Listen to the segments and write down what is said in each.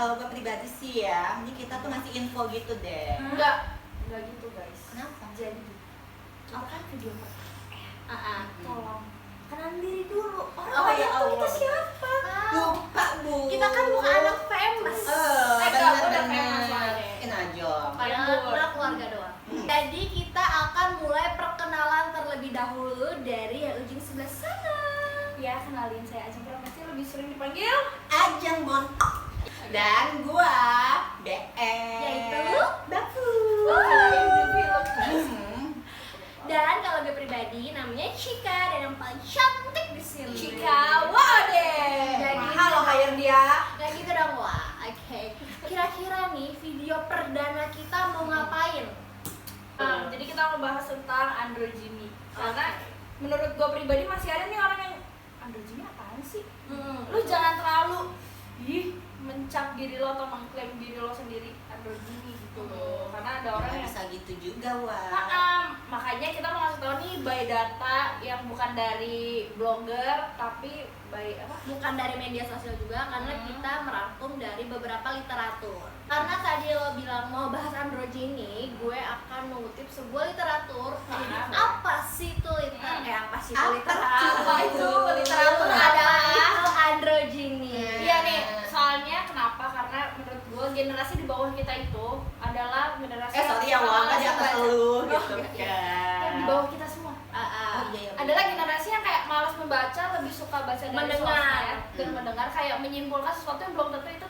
kalau gue pribadi sih ya, ini kita tuh masih info gitu deh. Enggak gitu guys. Kenapa? Jadi kita kan video pertama. Tolong kenalan diri dulu. Orang ya itu Allah. kita siapa? Lupa bu. Kita kan bukan anak famous. Benar udah benar. famous soalnya. Najong. Padahal keluarga doang. Jadi kita akan mulai perkenalan terlebih dahulu dari yang ujung sebelah sana. Ya, kenalin saya Ajeng Profesi, lebih sering dipanggil Ajeng Bon. Dan gua BM. Yaitu Baku. Dan kalau gue pribadi namanya Cika dan yang paling cantik di sini. Cika Wade. Mahal lo hire dia. Gak gitu dong wah. Oke. Kira-kira nih video perdana kita mau ngapain? Jadi kita mau bahas tentang androgyny. Karena menurut gue pribadi masih ada nih orang yang androgyny apaan sih? Lu jangan terlalu mencap diri lo atau mengklaim diri lo sendiri androgyny gitu loh. Karena ada orang yang bisa gitu juga wah. makanya kita mau ngasih tau nih by data yang bukan dari blogger tapi by apa? Bukan dari media sosial juga karena kita merangkum dari beberapa literatur. Karena tadi lo bilang mau bahas androgyny, gue akan mengutip sebuah literatur. Jadi apa sih itu literatur? Apa itu literatur Adalah itu androgyny. Iya nih, soalnya kenapa? Karena menurut gue generasi di bawah kita itu adalah generasi Sorry ya wah, kan di atas lu gitu yang di kan. bawah kita semua. Iya. Adalah generasi yang kayak malas membaca, lebih suka baca dari Mendengar. sosmed dan mendengar, kayak menyimpulkan sesuatu yang belum tentu itu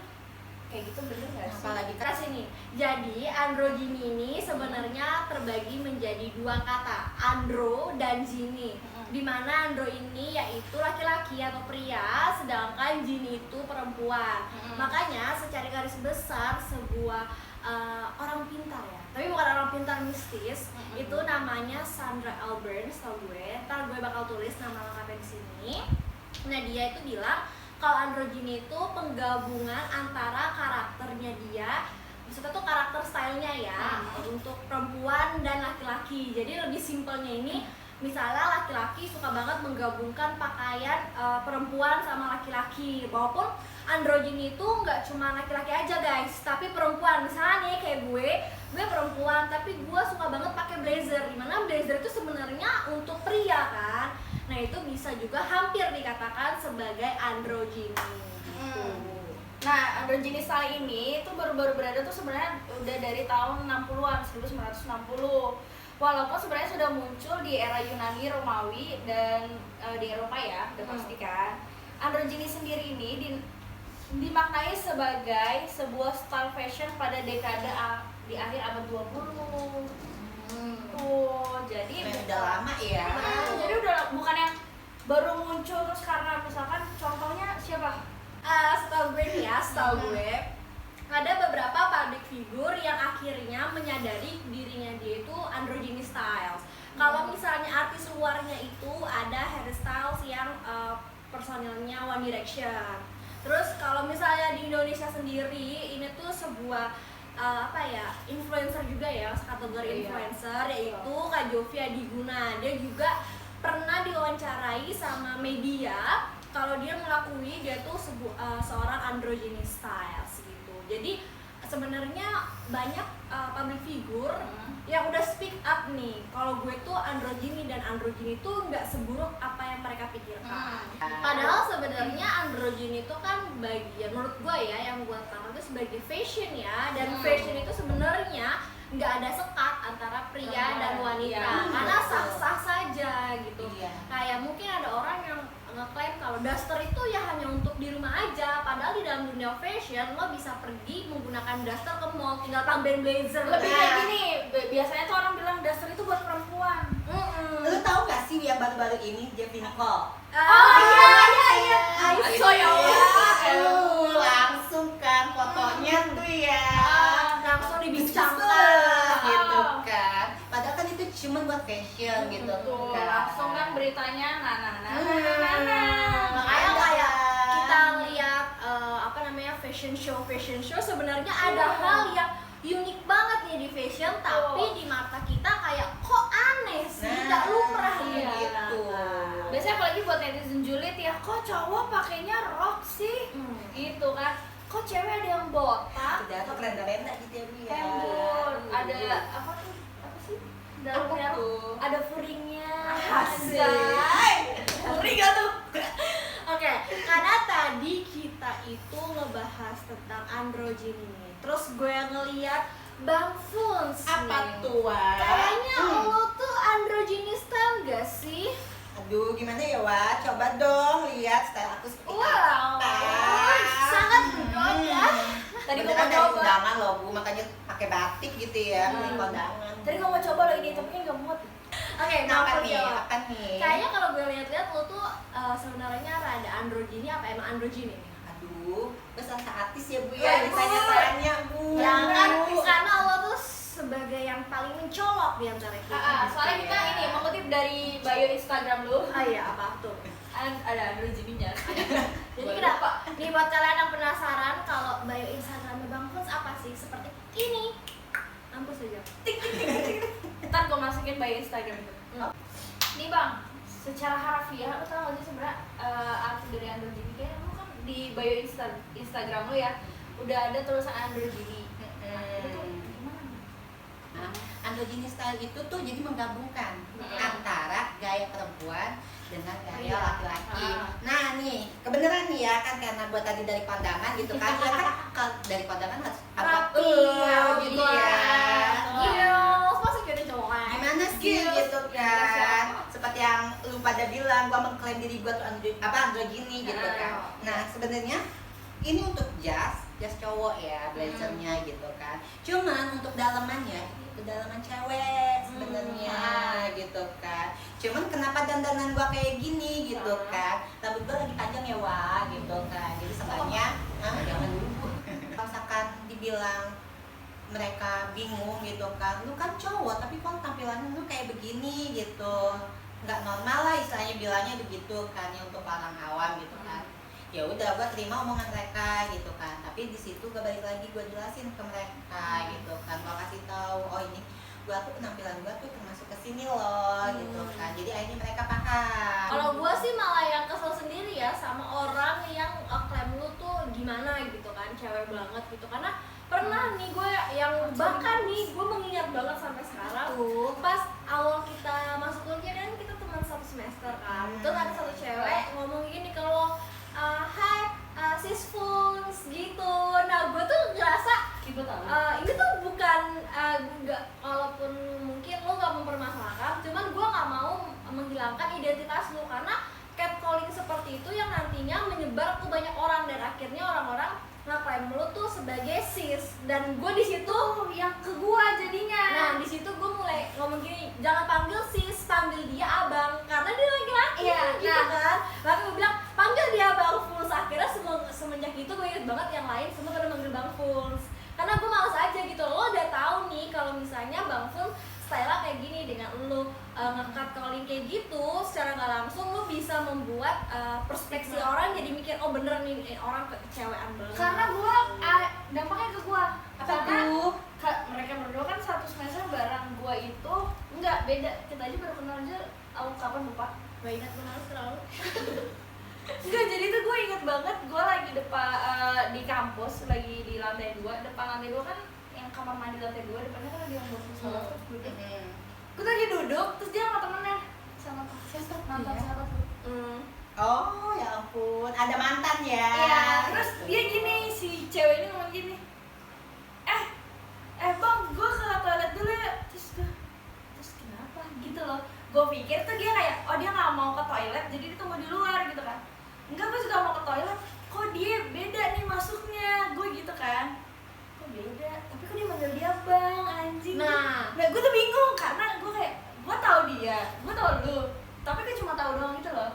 kayak gitu, bener nggak sih? Apalagi Kita sini. Jadi androgyny ini sebenarnya terbagi menjadi dua kata, andro dan gyny. Di mana andro ini yaitu laki-laki atau pria, sedangkan gyny itu perempuan. Makanya secara garis besar sebuah orang pintar ya, tapi bukan orang pintar mistis, itu namanya Sandra Alburn, tau gue. Ntar gue bakal tulis nama lengkapnya di sini. Nah dia itu bilang kalau androgyny itu penggabungan antara karakternya dia, maksudnya tuh karakter stylenya ya, untuk perempuan dan laki-laki. Jadi lebih simpelnya ini, misalnya laki-laki suka banget menggabungkan pakaian perempuan sama laki-laki. Walaupun androgyny itu nggak cuma laki-laki aja guys, tapi perempuan. Misalnya nih kayak gue perempuan tapi gue suka banget pakai blazer. Dimana blazer itu sebenarnya untuk pria kan. Nah itu bisa juga hampir dikatakan sebagai androgyny gitu. Nah, androgyny style ini tuh baru-baru berada tuh sebenarnya udah dari tahun 60-an, 1960. Walaupun sebenarnya sudah muncul di era Yunani, Romawi, dan di Eropa ya, udah pasti kan. Androgyny sendiri ini dimaknai sebagai sebuah style fashion pada dekade di akhir abad 20. Tuh, jadi udah lama ya. Jadi udah bukan yang baru muncul terus karena misalkan contohnya siapa? Setahu gue nih ya, setahu gue ada beberapa public figure yang akhirnya menyadari dirinya dia itu androgyny styles. Kalau misalnya artis luarnya itu ada Harry Styles yang personilnya One Direction. Terus kalau misalnya di Indonesia sendiri ini tuh sebuah influencer juga ya, kategori influencer, yaitu Kak Jovia Diguna. Dia juga pernah diwawancarai sama media kalau dia mengakui dia tuh seorang androgyny styles gitu. Jadi sebenarnya banyak public figure yang udah speak up nih kalau gue tuh androgyny, dan androgyny itu nggak seburuk apa yang mereka pikirkan. Padahal sebenarnya androgyny itu kan bagian, menurut gue ya, yang gue tahu itu sebagai fashion ya, dan fashion itu sebenarnya nggak ada sekat antara pria dan wanita, karena sah-sah saja gitu. Kayak mungkin ada orang yang ngeklaim kalau daster itu ya hanya untuk di rumah aja, padahal di dalam dunia fashion lo bisa pergi menggunakan daster ke mall, tinggal tambahin blazer. Lebih kayak gini, biasanya tuh orang bilang daster itu buat perempuan. Lu tahu gak sih yang baru-baru ini Jeffy Nicole? Iya. So ya langsung kan fotonya tuh ya. langsung dibincangkan gitu kan. Padahal kan itu cuma buat fashion gitu kan. Langsung kan beritanya Makanya kayak kita lihat fashion show sebenarnya ada hal yang unik banget nih di fashion, tapi di mata kita kayak kok aneh sih, tidak lumrah gitu. Biasanya apalagi buat netizen julid ya, kok cowok pakainya rok sih? Gitu kan. kok cewek ada yang botak, Udah tuh renda-renda gitu ya Bu ya. hembur, ada apa tuh? Apa sih? Dalamnya Apa tuh? ada furingnya. Asik. Furing gak tuh? Oke, karena tadi kita itu ngebahas tentang androgen ini. Terus gue ngeliat Bang Funs Apa nih. tuh, Wak? Kayaknya lo tuh androgenis style gak sih? Aduh, gimana ya, Wak? Coba dong lihat style aku seperti Wow, apa. sangat berbeda. Tadi gue Beneran mau dari coba. undangan loh, Bu, makanya pakai batik gitu ya, Hmm. dari kondangan. Tadi gue mau coba lo ini, tapi kan gak muat. Oke, Nah, apa mau nih? jawab. Apa nih? Kayaknya kalau gue lihat-lihat lo tuh sebenarnya rada androgini apa emang androgini nih? Aduh, besar artis ya, Bu Oh, ya, ditanya-tanya, Bu. Jangan, Bu. karena lo tuh sebagai yang paling mencolok di antara kita. Soalnya kita ini mengutip dari bio Instagram lu. Ah iya, apa tuh? Ada androgininya. Jadi kenapa? Nih buat kalian yang penasaran kalau bio Instagramnya Bang Funs apa sih? Seperti ini. Mampus aja. Ntar gue masukin bio Instagram itu. Nih bang, secara harafiah lu tau gak sih sebenarnya arti dari androgini? Kayaknya lu kan di bio Instagram lu ya udah ada tulisan androgini. Itu tuh gimana? Nah, androgynous style itu tuh jadi menggabungkan Hmm. antara gaya perempuan dengan gaya Iya. laki-laki. Ah. Nah nih, kebenaran nih ya kan karena gue tadi dari kondangan gitu kan, ya kan dari kondangan harus Rapi, gitu ya. Gils, masa kita cowok? Gimana sih Gils. gitu kan? Seperti yang lu pada bilang, gue mengklaim diri gue tuh androgyni gitu kan. Nah sebenarnya ini untuk jas cowok ya, blazernya gitu kan. Cuman untuk dalamannya itu dalaman cewek sebenarnya gitu kan. Cuman kenapa dandanan gua kayak gini gitu kan? Rambut gua lagi panjang ya Wak gitu kan. Jadi seenggaknya jangan dulu. Kalau misalkan dibilang mereka bingung gitu kan, lu kan cowok tapi kok tampilan lu kayak begini gitu, nggak normal lah istilahnya bilangnya begitu kan ya untuk orang awam gitu kan. Ya udah gue terima omongan mereka gitu kan, tapi di situ gue balik lagi gue jelasin ke mereka gitu kan, gue kasih tahu oh ini gue tuh penampilan gue tuh termasuk kesini loh gitu kan, jadi akhirnya mereka paham. Kalau gue sih malah yang kesel sendiri ya sama orang yang klaim lu tuh gimana gitu kan, cewek banget gitu. Karena pernah nih gue yang bahkan nih gue mengingat banget sampai sekarang Tuh. pas awal kita masuk kuliah kan kita teman satu semester kan, terus ada satu cewek ngomong gini kalau hai sis Funs gitu. Nah gue tuh ngerasa Ibu tahu. ini tuh bukan nggak, walaupun mungkin lo nggak mempermasalahkan, cuman gue nggak mau menghilangkan identitas lo karena catcalling seperti itu yang nantinya menyebar ke banyak orang dan akhirnya orang-orang ngeklaim lo tuh sebagai sis, dan gue di situ Yang ke gua jadinya. nah di situ gue mulai ngomong gini, jangan panggil sis, panggil dia abang karena dia laki-laki. Iya, gitu nah. kan. Lalu gue bilang panggil dia Bang Funs. Akhirnya semenjak itu gue inget banget yang lain semua pada manggil Bang Funs karena gue males aja gitu. Lo udah tahu nih kalau misalnya Bang Funs style kayak gini, dengan lo nge-cut calling kayak gitu secara nggak langsung lo bisa membuat perspektif orang jadi mikir oh bener nih orang kecewean banget. Karena gua dampaknya ke gua. Apa Karena tuh? mereka berdua kan satu semester bareng gua itu enggak beda. Kita aja baru kenal aja awal kapan lupa. Gak ingat kenal terlalu. Enggak, jadi tuh gue inget banget gue lagi depan di kampus, lagi di lantai 2. Depan lantai 2 kan yang kamar mandi lantai 2, depannya kan ada yang bawa pesawat terus duduk. Gue lagi duduk, terus dia sama temennya sama siapa nonton Iya. siapa tuh. Oh ya ampun, ada mantan ya. Iya, terus dia gini, si cewek ini ngomong gini, bang, gue ke toilet dulu ya. Terus kenapa gitu loh. Gue pikir tuh dia kayak, oh dia nggak mau ke toilet, jadi dia tunggu di luar gitu kan. Enggak, gue juga mau ke toilet. Kok dia beda nih masuknya, gue gitu kan. Kok beda? Tapi kok dia manggil dia bang, anjing. Nah. Gue tuh bingung karena gue kayak, gue tahu dia, gue tahu lu, tapi gue cuma tahu doang gitu loh.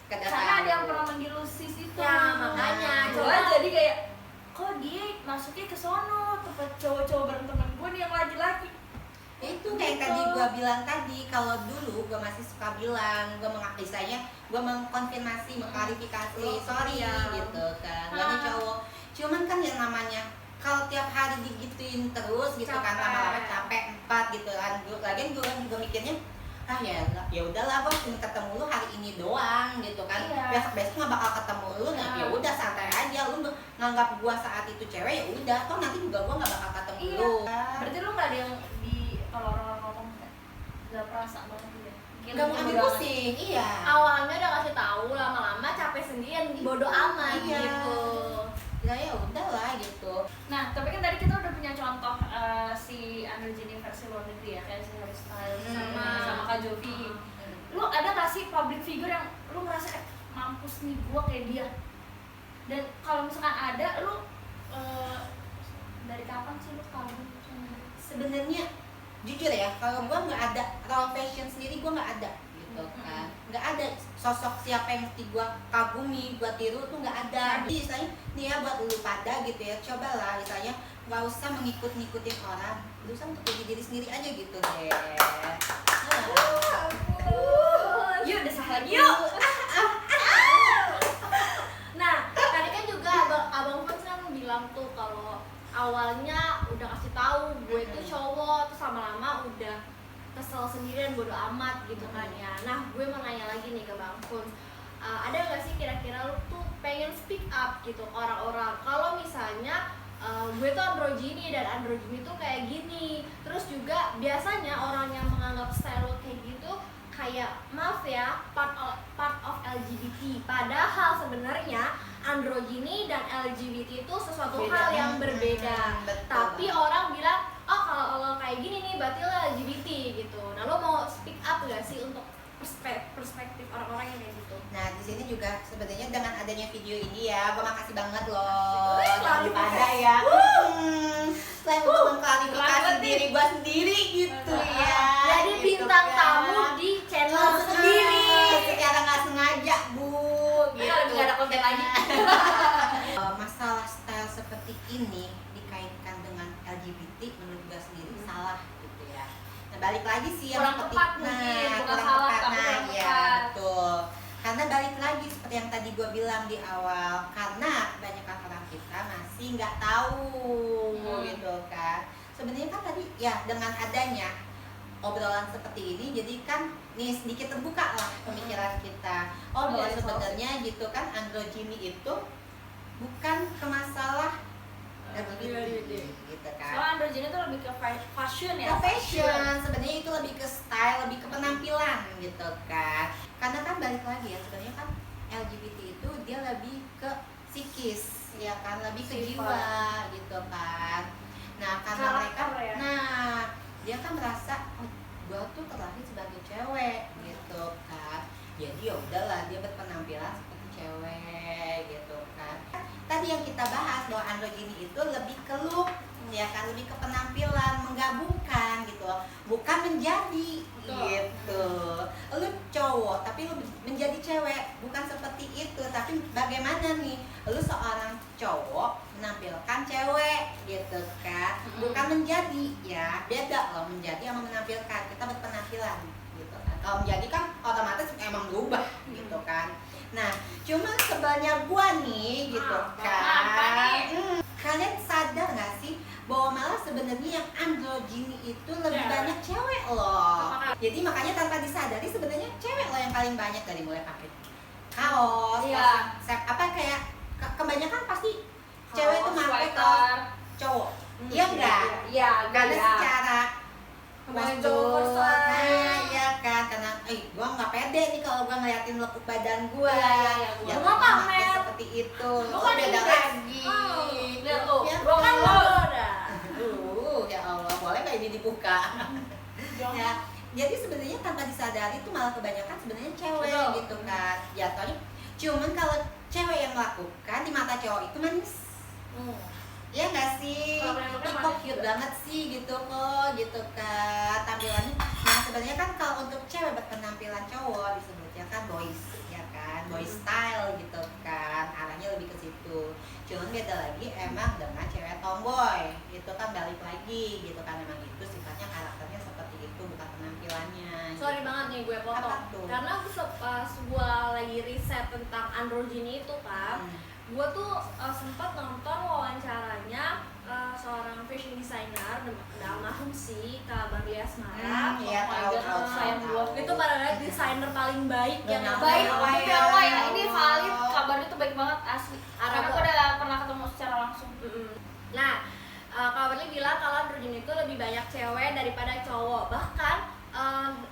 Sekedar Karena ada yang tahu. pernah manggil lu sis itu. Ya, makanya. Gue jadi kayak, kok dia masuknya ke sono tempat cowok-cowok bareng temen gue nih yang laki-laki. Itu kayak Gitu. tadi gue bilang tadi, kalau dulu gue masih suka bilang, gue mengapresiasinya, gue mengkonfirmasi, mengklarifikasi, sorry gitu kan, gue nih cowok. Cuman kan yang namanya kalau tiap hari digituin terus gitu kan, Capek. lama-lama capek 4 gitu kan. Lagian gue juga mikirnya, ah ya udahlah, gue cuma ketemu lu hari ini doang gitu kan. Iya. Besok nggak bakal ketemu lu, nah ya udah santai aja. Lu nganggap gue saat itu cewek, ya udah, toh nanti juga gue nggak bakal ketemu Iya. lu. Berarti lu nggak ada yang di kalau orang-orang ngomong nggak perasa banget gitu ya? Nggak mau ambil pusing, iya. Awalnya udah kasih tahu, lama-lama capek sendirian, bodoh amat Iya. gitu. Ya udahlah gitu. Nah, tapi kan tadi kita udah punya contoh si Androgyny versi luar negeri ya, kayak si Harry Styles sama Kak Jovi. Lu ada gak sih public figure yang lu ngerasa mampus nih gua kayak dia? Dan kalau misalkan ada, lu dari kapan sih lu kagum sama dia? Sebenarnya jujur ya, kalau gue nggak ada role fashion sendiri, gue nggak ada gitu kan, nggak ada sosok siapa yang mesti gue kagumi, gue tiru tuh nggak ada. Jadi misalnya nih ya buat lu pada gitu ya, cobalah misalnya nggak usah ngikutin orang, berusaha untuk jadi diri sendiri aja gitu deh. Yuk, udah sah lagi Yuk. Nah, tadi kan juga abang Fons kan bilang tuh kalau awalnya udah kasih tahu gue tuh cowok, terus lama-lama udah kesel sendirian, bodo amat gitu kan ya. Nah, gue mau nanya lagi nih ke Bang Fons, ada nggak sih kira-kira lu tuh pengen speak up gitu ke orang-orang kalau misalnya gue tuh androgyny dan androgyny tuh kayak gini, terus juga biasanya orang yang menganggap style lo kayak gitu kayak maaf ya part of LGBT, padahal sebenarnya androgyny dan LGBT itu sesuatu hal yang berbeda. Betul. Tapi orang bilang, oh kalau lo kayak gini nih berarti lo LGBT gitu. Nah, lo mau speak up gak sih untuk perspektif orang-orang yang kayak gitu? Nah, di sini juga sebenarnya dengan adanya video ini ya, gue makasih banget loh Klarifikasi. daripada ya. Selain untuk mengklarifikasi diri gue sendiri gitu ya. Jadi gitu bintang kan. tamu di channel sendiri. Secara nggak sengaja bu. Kita lebih nggak ada konten lagi. Masalah style seperti ini dikaitkan dengan LGBT menurut gue sendiri salah gitu ya. Nah, balik lagi sih yang Kurang seperti tepat mungkin, bukan kurang salah, tepat. tapi Nah, kurang ya tepat. betul. Karena balik lagi seperti yang tadi gue bilang di awal, karena banyak orang kita masih nggak tahu gitu kan. Sebenarnya kan tadi ya dengan adanya obrolan seperti ini, jadi kan nih sedikit terbuka lah pemikiran kita. Oh, bahwa Iya, sebenarnya gitu kan androgyny itu bukan ke masalah LGBT gitu kan. Soalnya androgyny itu lebih ke fashion ya. Ke fashion, sebenarnya itu lebih ke style, lebih ke penampilan gitu kan. Karena kan balik lagi ya, sebenarnya kan LGBT itu dia lebih ke psikis, ya kan, lebih ke Sifat. jiwa gitu kan. Nah, karena mereka, Karakter ya. nah dia kan merasa, oh, gue tuh terlahir sebagai cewek gitu kan. Jadi ya udahlah dia berpenampilan seperti cewek gitu kan. Tadi yang kita bahas bahwa androgyny itu lebih ke look, ya kan, lebih ke penampilan, menggabungkan gitu, bukan menjadi. Betul. Gitu. Lu cowok tapi lu menjadi cewek, bukan seperti itu. Tapi bagaimana nih, lu seorang cowok menampilkan cewek gitu kan, bukan menjadi, ya beda loh menjadi sama menampilkan. Kita berpenampilan gitu kan. Kalau menjadi kan otomatis emang berubah gitu kan. Nah, cuman sebelnya gua nih gitu Apa nih? kan. Kalian sadar nggak sih bahwa malah sebenarnya yang androgyny itu lebih Cewek. banyak cewek loh. Apakah- Jadi makanya tanpa disadari sebenarnya cewek loh yang paling banyak, dari mulai pakai kaos, Iya. apa kayak kebanyakan pasti cewek itu pakai sweater. kaos cowok. Iya enggak? Iya, Karena iya. secara Kebanyakan postur, cowok nah iya kan, karena gua nggak pede nih kalau gua ngeliatin lekuk badan gua. Iya, Ya gua gua pamer. pakai seperti itu. Gua kan Beda indeks. lagi. Oh, lihat tuh. Ya, Gua kan Lo. udah. ya Allah, boleh nggak ini dibuka? Ya, jadi sebenarnya tanpa disadari itu malah kebanyakan sebenarnya cewek Betul. gitu kan. Jatuhnya cuman kalau cewek yang melakukan di mata cowok itu manis. Ya nggak sih? Kalau yang bukan Ih, kok manis cute juga. banget sih gitu kok gitu kan tampilannya. Nah sebenarnya kan kalau untuk cewek berpenampilan cowok disebutnya kan boys, ya kan, boy style gitu kan, arahnya lebih ke situ. Cuman beda lagi emang dengan cewek tomboy, itu kan balik lagi gitu kan, emang itu sifatnya karakternya seperti itu, bukan penampilannya. Sorry banget nih gue potong. Apa tuh? Karena pas gue lagi riset tentang androgyny itu kan, gue tuh sempat nonton wawancaranya seorang fashion designer almarhum sih, Kak Barli Asmara. Iya, Oh my tahu God, tahu sayang tahu. gua. Itu pada desainer paling baik yang Benar. ada. Baik, Wah, demi ya. Allah ya, ini valid, kabarnya tuh baik banget asli. Karena Arab. aku udah pernah ketemu secara langsung. Nah, Kak Barli bilang kalau androgen itu lebih banyak cewek daripada cowok. Bahkan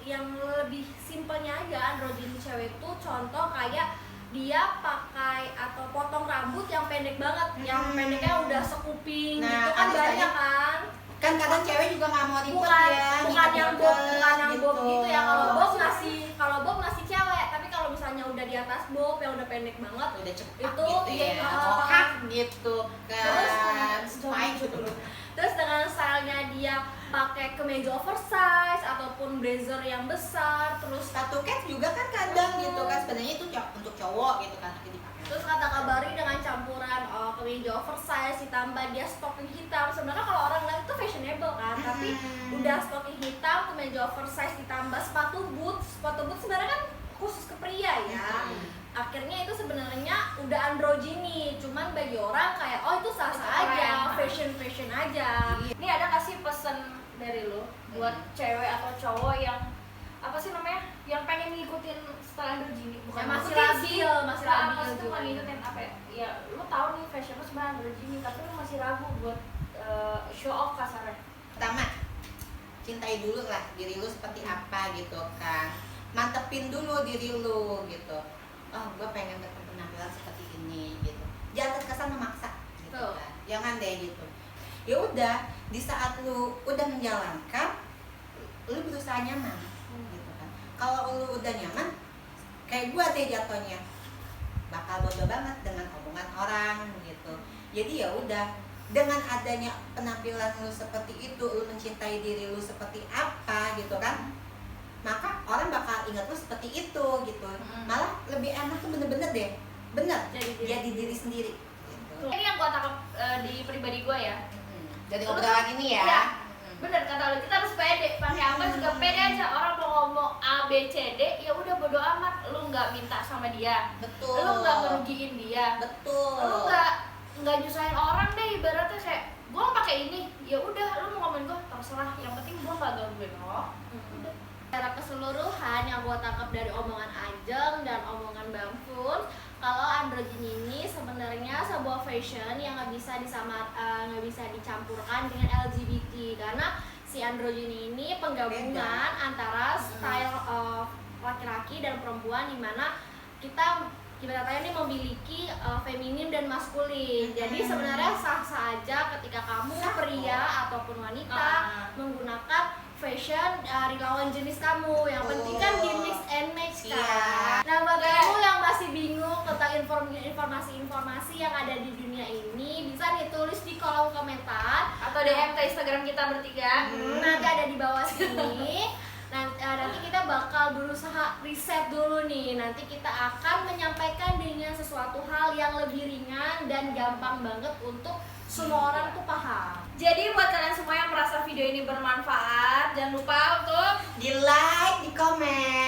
yang lebih simpelnya aja androgen cewek itu contoh kayak dia pakai atau potong rambut yang pendek banget, yang pendeknya udah sekuping Nah, gitu kan ada banyak saya- kan. Kan kadang cewek juga nggak mau ribet Bukan ya. bukan yang bob, bukan yang bob gitu. gitu ya. Kalau bob ngasih cewek, tapi kalau misalnya udah di atas bob yang udah pendek banget udah cepat Itu, gitu ya, iya, mohak gitu kan, Terus, spike gitu. terus dengan stylenya dia pakai kemeja oversize ataupun blazer yang besar, terus Sepatu cat juga kan kadang gitu kan, sebenarnya itu untuk cowok gitu kan, tapi dipakai. terus kata Kabari dengan campuran kemeja oversize ditambah dia stocking hitam. Sebenarnya kalau orang lihat itu fashionable kan, tapi udah stocking hitam, kemeja oversize ditambah sepatu boots sebenarnya kan khusus ke pria ya. Akhirnya itu sebenarnya udah androgini, cuman bagi orang kayak oh itu sah-sah aja, fashion aja. Ini ada kasih pesan dari lo buat cewek atau cowok yang apa sih namanya? Yang pengen ngikutin style androgini, bukan Yang masih ngikutin labil, sih. masih Nggak, labil maksudnya juga. bukan ngikutin apa ya? Ya lo tahu nih fashion lo sebenarnya androgini, tapi lo masih ragu buat show off kasarnya. Pertama, cintai dulu lah diri lu seperti apa gitu kan, mantepin dulu diri lu gitu. Oh, gue pengen berpenampilan seperti ini gitu. Jangan terkesan memaksa gitu Betul. kan. Jangan deh gitu. Ya udah, di saat lu udah menjalankan, lu berusaha nyaman gitu kan. Kalau lu udah nyaman, kayak gue deh jatuhnya bakal bodoh banget dengan omongan orang gitu. Jadi ya udah, dengan adanya penampilan lu seperti itu, lu mencintai diri lu seperti apa gitu kan, maka orang bakal ingat lu seperti itu gitu. Malah lebih enak tuh bener-bener deh, bener jadi diri sendiri gitu. Ini yang gua tangkap di pribadi gua ya. Jadi obrolan ini ya. Iya. Bener kata lo, kita harus pede, pakai apa juga pede aja. Orang mau ngomong A B C D, ya udah bodo amat. Lu nggak minta sama dia, Betul. lu nggak ngerugiin dia, Betul. lu nggak nyusahin orang deh. Ibaratnya kayak gua mau pakai ini, ya udah lu mau ngomongin gua terserah. Yang penting gua nggak gangguin lo. Udah. Secara keseluruhan yang gue tangkap dari omongan Ajeng dan omongan Bang Fun, kalau androgen ini sebenarnya sebuah fashion yang nggak bisa dicampurkan dengan LGBT, karena si androgen ini penggabungan antara style laki-laki dan perempuan, dimana kita ibaratnya ini memiliki feminim dan maskulin. Jadi sebenarnya sah-sah aja ketika kamu pria ataupun wanita menggunakan fashion dari lawan jenis kamu. Yang penting kan di mix and match kan. Iya. Nah, buat kamu yang masih bingung tentang informasi-informasi yang ada di dunia ini, bisa nih tulis di kolom komentar Atau DM ke Instagram kita bertiga. nanti ada di bawah sini. Nanti kita bakal berusaha riset dulu nih. Nanti kita akan menyampaikan dengan sesuatu hal yang lebih ringan dan gampang banget untuk semua orang tuh paham. Jadi buat kalian semua yang merasa video ini bermanfaat, jangan lupa untuk Di like, di komen,